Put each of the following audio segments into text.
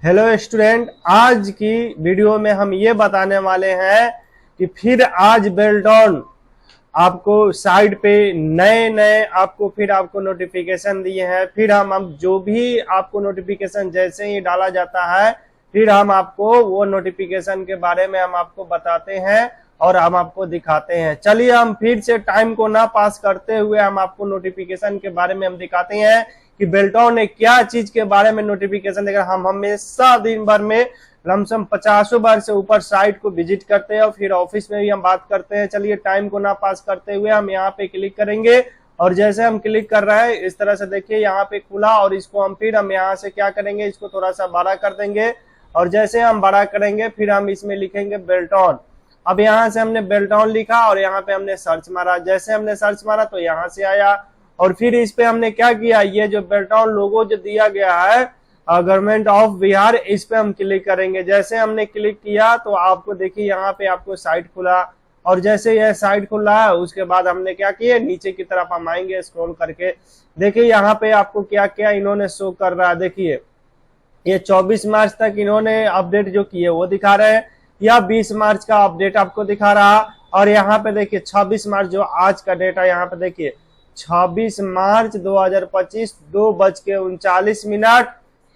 Hello student, आज की video में हम ये बताने वाले हैं कि फिर आज बेल्टॉन आपको साइट पे नए आपको नोटिफिकेशन दिए हैं। फिर हम अब जो भी आपको नोटिफिकेशन जैसे ही डाला जाता है फिर हम आपको वो नोटिफिकेशन के बारे में हम आपको बताते हैं और हम आपको दिखाते हैं। चलिए हम फिर से टाइम को ना पास करते हुए हम आपको नोटिफिकेशन के बारे में हम दिखाते हैं कि बेल्टॉन ने क्या चीज के बारे में नोटिफिकेशन देकर हम हमेशा दिन भर में लमसम 50 बार से ऊपर साइट को विजिट करते हैं और फिर ऑफिस में भी हम बात करते हैं। चलिए टाइम को ना पास करते हुए हम यहाँ पे क्लिक करेंगे और जैसे हम क्लिक कर रहे हैं इस तरह से देखिए यहाँ पे खुला और इसको हम यहाँ से क्या करेंगे, इसको थोड़ा सा बड़ा कर देंगे और जैसे हम बड़ा करेंगे फिर हम इसमें लिखेंगे बेल्टॉन। अब यहाँ से हमने बेल्टॉन लिखा और यहाँ पे हमने सर्च मारा, जैसे हमने सर्च मारा तो यहाँ से आया और फिर इस पे हमने क्या किया, ये जो बेल्टॉन लोगो जो दिया गया है गवर्नमेंट ऑफ बिहार, इस पे हम क्लिक करेंगे। जैसे हमने क्लिक किया तो आपको देखिए यहाँ पे आपको साइट खुला और जैसे यह साइट खुला है उसके बाद हमने क्या किया, नीचे की तरफ हम आएंगे स्क्रॉल करके। देखिए यहाँ पे आपको क्या क्या इन्होंने शो कर रहा है। देखिए ये 24 मार्च तक इन्होंने अपडेट जो किए वो दिखा रहे हैं या 20 मार्च का अपडेट आपको दिखा रहा। और यहाँ पे देखिए 26 मार्च जो आज का डेट है, यहाँ पे देखिए 26 मार्च 2025 2:39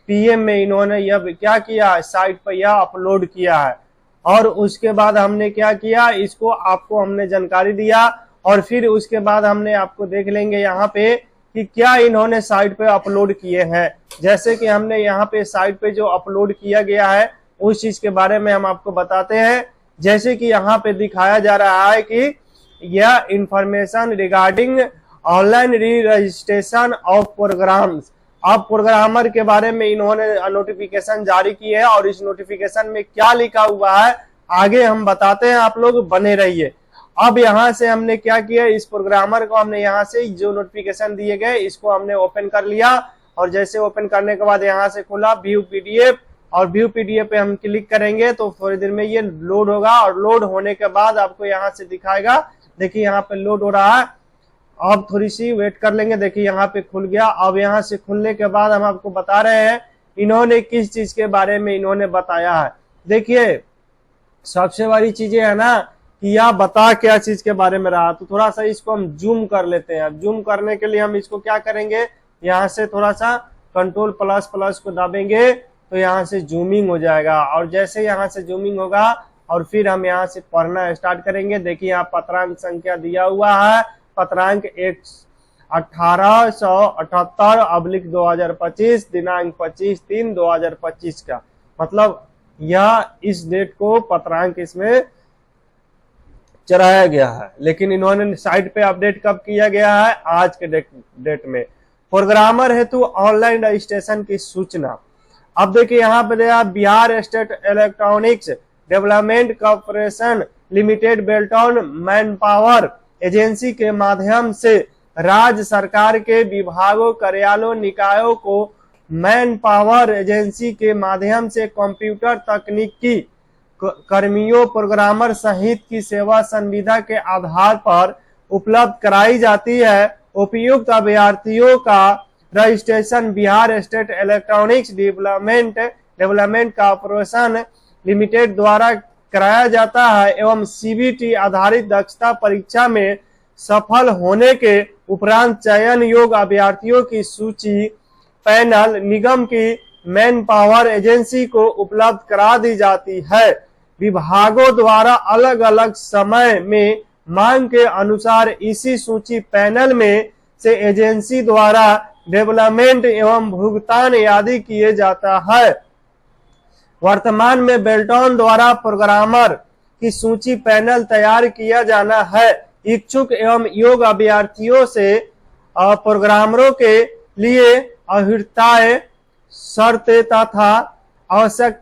PM में इन्होंने यह क्या किया, साइट पर यह अपलोड किया है। और उसके बाद हमने क्या किया, इसको आपको हमने जानकारी दिया और फिर उसके बाद हमने आपको देख लेंगे यहाँ पे कि क्या इन्होंने साइट पे अपलोड किए हैं। जैसे कि हमने यहाँ पे साइट पे जो अपलोड किया गया है उस चीज के बारे में हम आपको बताते हैं। जैसे कि यहाँ पे दिखाया जा रहा है कि यह information regarding online re registration of programs. अब प्रोग्रामर के बारे में इन्होंने नोटिफिकेशन जारी की है और इस नोटिफिकेशन में क्या लिखा हुआ है आगे हम बताते हैं, आप लोग बने रहिए। अब यहाँ से हमने क्या किया, इस प्रोग्रामर को हमने यहाँ से जो नोटिफिकेशन दिए गए इसको हमने ओपन कर लिया और जैसे ओपन करने के बाद यहाँ से खुला व्यू PDF और व्यू PDF पे हम क्लिक करेंगे तो थोड़ी देर में ये लोड होगा और लोड होने के बाद आपको यहाँ से दिखाएगा। देखिए यहाँ पे लोड हो रहा है, अब थोड़ी सी वेट कर लेंगे। देखिए यहाँ पे खुल गया। अब यहाँ से खुलने के बाद हम आपको बता रहे हैं इन्होंने किस चीज के बारे में इन्होंने बताया है। देखिए सबसे बड़ी चीजें है ना कि यह बता क्या चीज के बारे में रहा, तो थोड़ा सा इसको हम जूम कर लेते हैं। अब जूम करने के लिए हम इसको क्या करेंगे, यहाँ से थोड़ा सा Ctrl++ को दाबेंगे तो यहाँ से जूमिंग हो जाएगा और जैसे यहाँ से जूमिंग होगा और फिर हम यहाँ से पढ़ना स्टार्ट करेंगे। देखिए यहाँ पत्रांक संख्या दिया हुआ है, पत्रांक 1878/2025 दिनांक 25/3/2025 का, मतलब यह इस डेट को पत्रांक इसमें चढ़ाया गया है। लेकिन इन्होंने साइट पे अपडेट कब किया गया है, आज के डेट में। प्रोग्रामर हेतु ऑनलाइन रजिस्ट्रेशन की सूचना। अब देखिए यहाँ पे दिया Bihar state electronics development corporation limited Beltron man power agency के माध्यम से राज्य सरकार के विभागों, कार्यालयों, निकायों को मैन पावर एजेंसी के माध्यम से कंप्यूटर तकनीकी कर्मियों, प्रोग्रामर सहित की सेवा संविदा के आधार पर उपलब्ध कराई जाती है। उपयुक्त अभ्यर्थियों का registration Bihar state electronics development corporation limited द्वारा कराया जाता है एवं CBT आधारित दक्षता परीक्षा में सफल होने के उपरांत चयन योग्य अभ्यर्थियों की सूची पैनल निगम की मैन पावर एजेंसी को उपलब्ध करा दी जाती है। विभागों द्वारा अलग अलग समय में मांग के अनुसार इसी सूची पैनल में से एजेंसी द्वारा डेवलपमेंट एवं भुगतान आदि किए जाता है। वर्तमान में बेल्टॉन द्वारा प्रोग्रामर की सूची पैनल तैयार किया जाना है। इच्छुक एवं योग्य अभ्यर्थियों से प्रोग्रामरों के लिए अहिर्ताएं, शर्तें तथा आवश्यक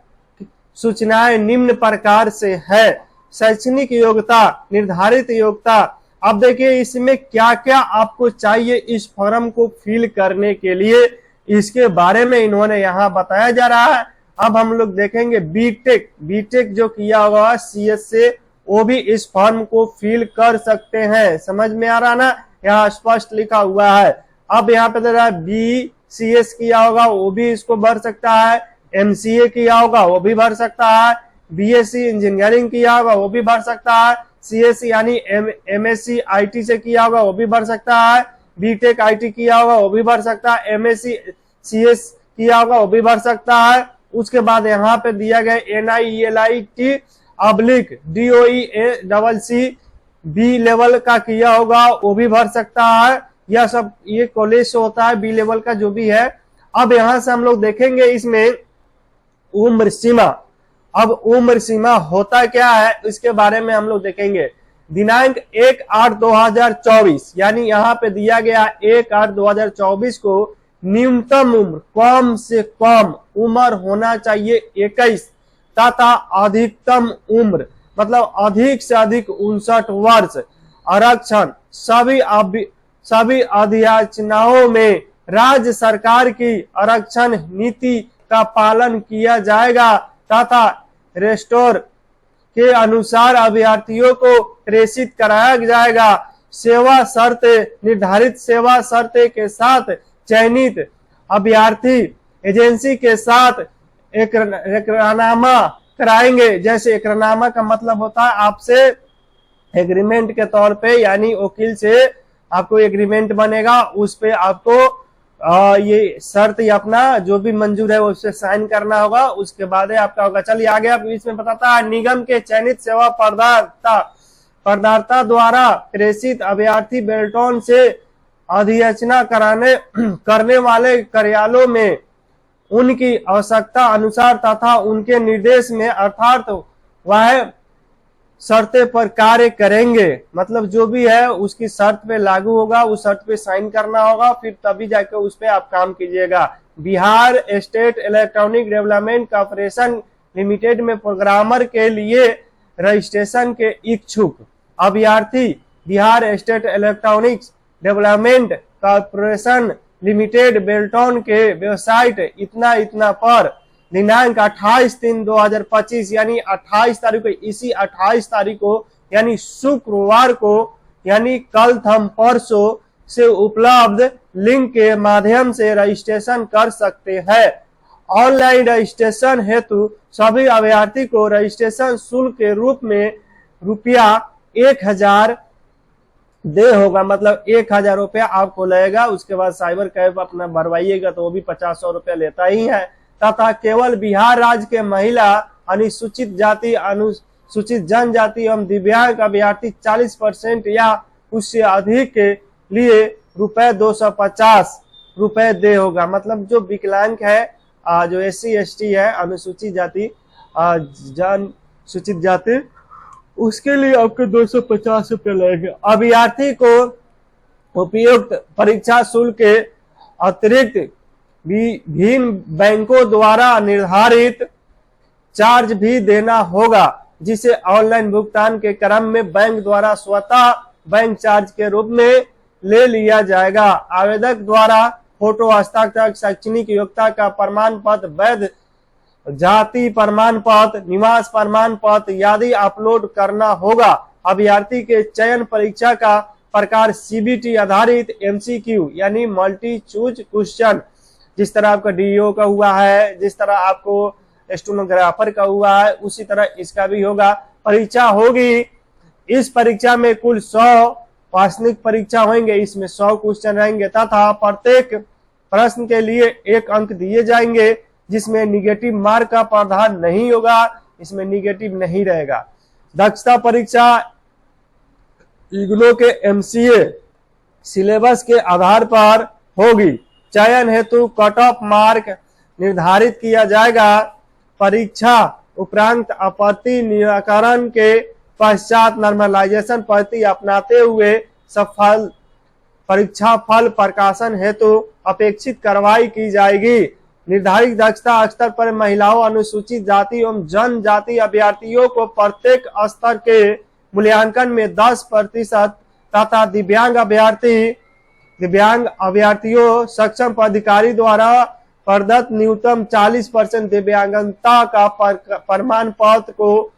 सूचनाएं निम्न प्रकार से है। शैक्षणिक योग्यता, निर्धारित योग्यता। अब देखिए इसमें क्या क्या आपको चाहिए इस फॉर्म को फिल करने के लिए, इसके बारे में इन्होंने यहाँ बताया जा रहा है। अब हम लोग देखेंगे बीटेक जो किया हुआ CS से वो भी इस फॉर्म को फिल कर सकते हैं। समझ में आ रहा ना, यहाँ स्पष्ट लिखा हुआ है। अब यहाँ पे दे रहा है BCS किया होगा वो भी इसको भर सकता है, MCA किया होगा वो भी भर सकता है, BSc इंजीनियरिंग किया होगा वो भी भर सकता है, CSC यानी MSc IT से किया होगा वो भी भर सकता है, BTech IT किया होगा वो भी भर सकता है, MSc CS किया होगा वो भी भर सकता है। उसके बाद यहाँ पे दिया गया NIELIT oblique DOE B level का किया होगा वो भी भर सकता है। यह सब ये कॉलेज से होता है, B लेवल का जो भी है। अब यहाँ से हम लोग देखेंगे इसमें उम्र सीमा। अब उम्र सीमा होता क्या है इसके बारे में हम लोग देखेंगे। दिनांक 1/8/2024 यानी यहाँ पे दिया गया 1/8/2024 को न्यूनतम उम्र कम से कम उम्र होना चाहिए 21 तथा अधिकतम उम्र मतलब अधिक से अधिक 59 वर्ष। आरक्षण सभी अधियाचनाओं में राज्य सरकार की आरक्षण नीति का पालन किया जाएगा तथा रेस्टोर के अनुसार अभ्यर्थियों को प्रेषित कराया जाएगा। सेवा शर्तें निर्धारित सेवा शर्तें के साथ चयनित अभ्यर्थी एजेंसी के साथ एकरारनामा कराएंगे। जैसे एकरारनामा का मतलब होता है आपसे एग्रीमेंट के तौर पे, यानी वकील से आपको एग्रीमेंट बनेगा, उस पे आपको ये शर्त या अपना जो भी मंजूर है उससे साइन करना होगा, उसके बाद आपका होगा। चलिए आगे आप इसमें बताता है निगम के चयनित सेवा प्रदाता द्वारा प्रेषित अभ्यर्थी बेल्टॉन से अधियाचना करने वाले कार्यालयों में उनकी आवश्यकता अनुसार तथा उनके निर्देश में अर्थात वह शर्तें पर कार्य करेंगे। मतलब जो भी है उसकी शर्त पे लागू होगा, उस शर्त पे साइन करना होगा, फिर तभी जाकर उस पे आप काम कीजिएगा। Bihar state electronic development corporation limited में प्रोग्रामर के लिए रजिस्ट्रेशन के इच्छुक अभ्यर्थी Bihar state electronic development corporation limited Beltron के वेबसाइट इतना पर दिनांक 28/3/2025 यानी 28 तारीख को, इसी 28 तारीख को यानी शुक्रवार को, यानी कल थम परसों से उपलब्ध लिंक के माध्यम से रजिस्ट्रेशन कर सकते हैं। ऑनलाइन रजिस्ट्रेशन हेतु सभी अभ्यर्थी को रजिस्ट्रेशन शुल्क के रूप में ₹1000 दे होगा। मतलब 1000 रुपया आपको लगेगा। उसके बाद साइबर कैफ अपना भरवाइएगा तो वो भी 50-100 रुपया लेता ही है। तथा केवल बिहार राज्य के महिला, अनुसूचित जाति, अनुसूचित जनजाति एवं दिव्यांग अभ्यर्थी 40% या उससे अधिक के लिए ₹250 दे होगा। मतलब जो विकलांग है, जो SC ST है, अनुसूचित जाति, जनसूचित जाति, उसके लिए आपको 250 रुपये लगेंगे। अभ्यर्थी को उपयुक्त परीक्षा शुल्क के अतिरिक्त विभिन्न बैंकों द्वारा निर्धारित चार्ज भी देना होगा, जिसे ऑनलाइन भुगतान के क्रम में बैंक द्वारा स्वतः बैंक चार्ज के रूप में ले लिया जाएगा। आवेदक द्वारा फोटो, हस्ताक्षर, शैक्षणिक योग्यता का प्रमाण पत्र, वैध जाति प्रमाण पत्र, निवास प्रमाण पत्र आदि अपलोड करना होगा। अभ्यर्थी के चयन परीक्षा का प्रकार CBT आधारित MCQ यानी मल्टी चूज क्वेश्चन, जिस तरह आपका DO का हुआ है, जिस तरह आपको स्टेनोग्राफर का हुआ है, उसी तरह इसका भी होगा। परीक्षा होगी, इस परीक्षा में कुल 100 वास्तविक परीक्षा होंगे, इसमें 100 क्वेश्चन रहेंगे तथा प्रत्येक प्रश्न के लिए 1 अंक दिए जाएंगे, जिसमें निगेटिव मार्क का प्रावधान नहीं होगा, इसमें निगेटिव नहीं रहेगा। दक्षता परीक्षा इग्नू के MCA सिलेबस के आधार पर होगी। चयन हेतु कट ऑफ मार्क निर्धारित किया जाएगा। परीक्षा उपरांत आपत्ति निराकरण के पश्चात नॉर्मलाइजेशन पद्धति अपनाते हुए सफल परीक्षा फल प्रकाशन हेतु अपेक्षित कार्रवाई की जाएगी। निर्धारित दक्षता स्तर पर महिलाओं, अनुसूचित जाति एवं जनजाति अभ्यर्थियों को प्रत्येक स्तर के मूल्यांकन में 10% तथा दिव्यांग अभ्यर्थियों सक्षम पदाधिकारी द्वारा प्रदत्त न्यूनतम 40% दिव्यांगता का प्रमाण पत्र को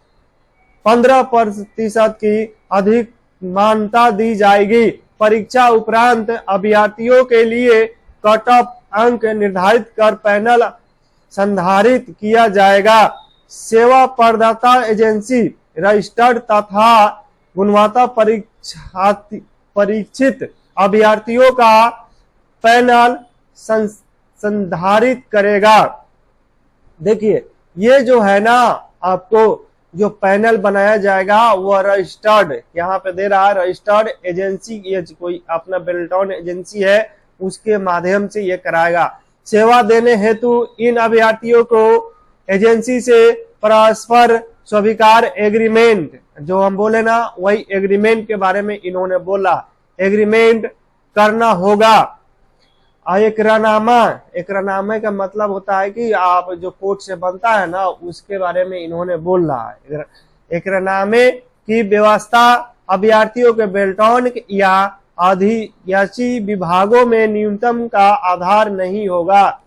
15% की अधिक मान्यता दी जाएगी। परीक्षा उपरांत अभ्यर्थियों के लिए कट ऑफ अंक निर्धारित कर पैनल संधारित किया जाएगा। सेवा प्रदाता एजेंसी रजिस्टर्ड तथा गुणवत्ता परीक्षित अभ्यर्थियों का पैनल संधारित करेगा। देखिए ये जो है ना, आपको जो पैनल बनाया जाएगा वह रजिस्टर्ड, यहाँ पे दे रहा है रजिस्टर्ड एजेंसी, ये कोई अपना बेल्टॉन एजेंसी है उसके माध्यम से ये कराएगा। सेवा देने हेतु इन अभ्यर्थियों को एजेंसी से परस्पर स्वीकार एग्रीमेंट, जो हम बोले ना वही एग्रीमेंट के बारे में इन्होंने बोला, एग्रीमेंट करना होगा। एकरानामा का मतलब होता है कि आप जो कोर्ट से बनता है ना उसके बारे में इन्होंने बोल रहा है। एकरानामे की व्यवस्था अभ्यर्थियों के बेल्टॉन या अधियाची विभागों में न्यूनतम का आधार नहीं होगा।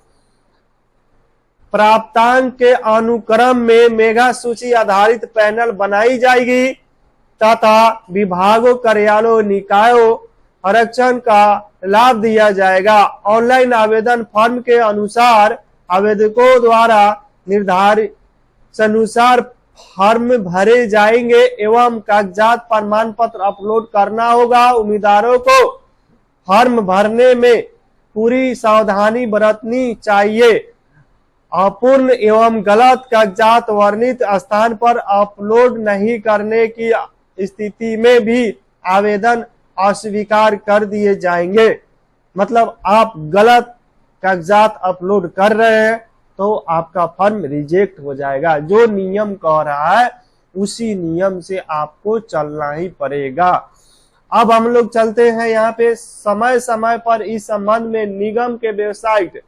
प्राप्तांक के अनुक्रम में मेगा सूची आधारित पैनल बनाई जाएगी तथा विभागों, कार्यालयों, निकायों आरक्षण का लाभ दिया जाएगा। ऑनलाइन आवेदन फॉर्म के अनुसार आवेदकों द्वारा निर्धारित अनुसार फॉर्म भरे जाएंगे एवं कागजात प्रमाण पत्र अपलोड करना होगा। उम्मीदवारों को फॉर्म भरने में पूरी सावधानी बरतनी चाहिए। अपूर्ण एवं गलत कागजात वर्णित स्थान पर अपलोड नहीं करने की स्थिति में भी आवेदन अस्वीकार कर दिए जाएंगे। मतलब आप गलत कागजात अपलोड कर रहे हैं तो आपका फॉर्म रिजेक्ट हो जाएगा। जो नियम कह रहा है उसी नियम से आपको चलना ही पड़ेगा। अब हम लोग चलते हैं यहाँ पे समय समय पर इस संबंध में निगम के वेबसाइट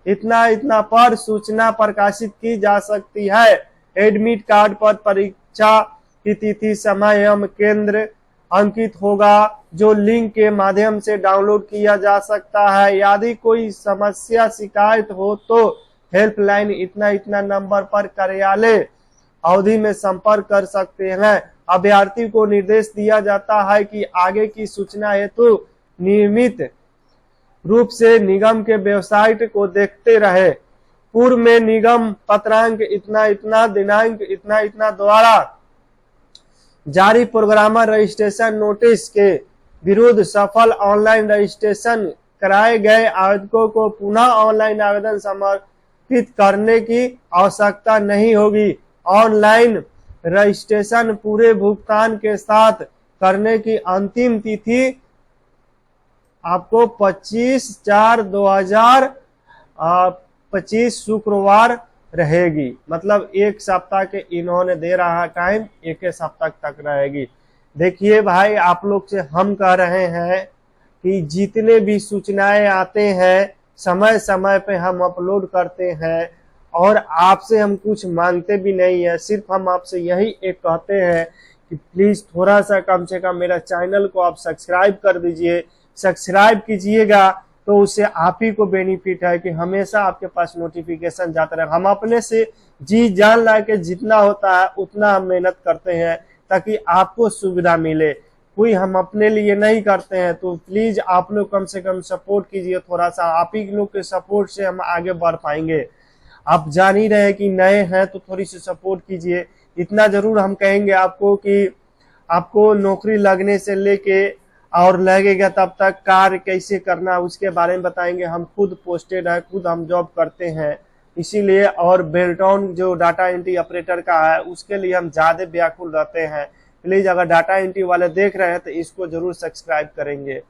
इतना पर सूचना प्रकाशित की जा सकती है। एडमिट कार्ड पर परीक्षा की तिथि, समय एवं केंद्र अंकित होगा जो लिंक के माध्यम से डाउनलोड किया जा सकता है। यदि कोई समस्या शिकायत हो तो हेल्पलाइन इतना नंबर पर कार्यालय अवधि में संपर्क कर सकते हैं। अभ्यर्थी को निर्देश दिया जाता है कि आगे की सूचना हेतु नियमित रूप से निगम के वेबसाइट को देखते रहे। पूर्व में निगम पत्रांक इतना दिनांक इतना द्वारा जारी प्रोग्रामर रजिस्ट्रेशन नोटिस के विरुद्ध सफल ऑनलाइन रजिस्ट्रेशन कराए गए आवेदकों को पुनः ऑनलाइन आवेदन समर्पित करने की आवश्यकता नहीं होगी। ऑनलाइन रजिस्ट्रेशन पूरे भुगतान के साथ करने की अंतिम तिथि आपको 25/4/2025 शुक्रवार रहेगी। मतलब एक सप्ताह के इन्होंने दे रहा टाइम, एक सप्ताह तक रहेगी। देखिए भाई, आप लोग से हम कह रहे हैं कि जितने भी सूचनाएं आते हैं समय समय पे हम अपलोड करते हैं और आपसे हम कुछ मांगते भी नहीं है। सिर्फ हम आपसे यही एक कहते हैं कि प्लीज थोड़ा सा कम से कम मेरा चैनल को आप सब्सक्राइब कर दीजिए। सब्सक्राइब कीजिएगा तो उससे आप ही को बेनिफिट है कि हमेशा आपके पास नोटिफिकेशन जाता रहे। हम अपने से जी जान ला के जितना होता है उतना हम मेहनत करते हैं ताकि आपको सुविधा मिले। कोई हम अपने लिए नहीं करते हैं। तो प्लीज आप लोग कम से कम सपोर्ट कीजिए थोड़ा सा। आप ही लोग के सपोर्ट से हम आगे बढ़ पाएंगे। आप जान ही रहे कि नए हैं तो थोड़ी सी सपोर्ट कीजिए। इतना जरूर हम कहेंगे आपको कि आपको नौकरी लगने से लेके और लगेगा तब तक कार्य कैसे करना उसके बारे में बताएंगे। हम खुद पोस्टेड है, खुद हम जॉब करते हैं इसीलिए। और बेल्टॉन जो डाटा एंट्री ऑपरेटर का है उसके लिए हम ज्यादा व्याकुल रहते हैं। प्लीज अगर डाटा एंट्री वाले देख रहे हैं तो इसको जरूर सब्सक्राइब करेंगे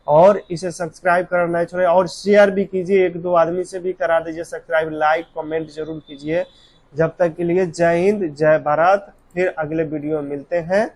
और इसे सब्सक्राइब करना नहीं छोड़े और शेयर भी कीजिए। 1-2 आदमी से भी करा दीजिए सब्सक्राइब, लाइक कमेंट जरूर कीजिए। जब तक के लिए जय हिंद, जय भारत। फिर अगले वीडियो में मिलते हैं।